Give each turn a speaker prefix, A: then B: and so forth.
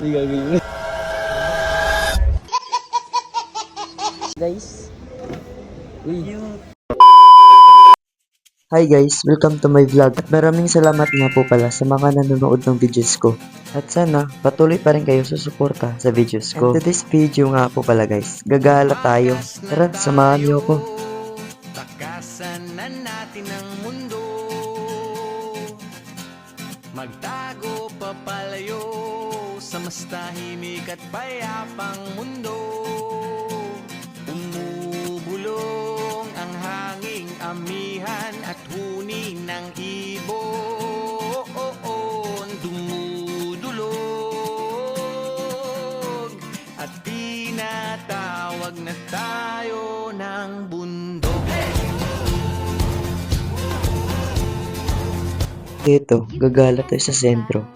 A: Guys. Hi guys, welcome to my vlog at maraming salamat nga po pala sa mga nanonood ng videos ko. At sana patuloy pa rin kayo susuporta sa videos ko. And to this video nga po pala guys, gagala tayo. Tara, samahan niyo ako.
B: Takasan na natin ang mundo, magtago papalayo sa mas tahimik at payapang mundo. Umubulong ang hanging amihan at huni ng ibon, dumudulog at tinatawag na tayo ng bundok.
A: Ito, gagala tayo sa sentro.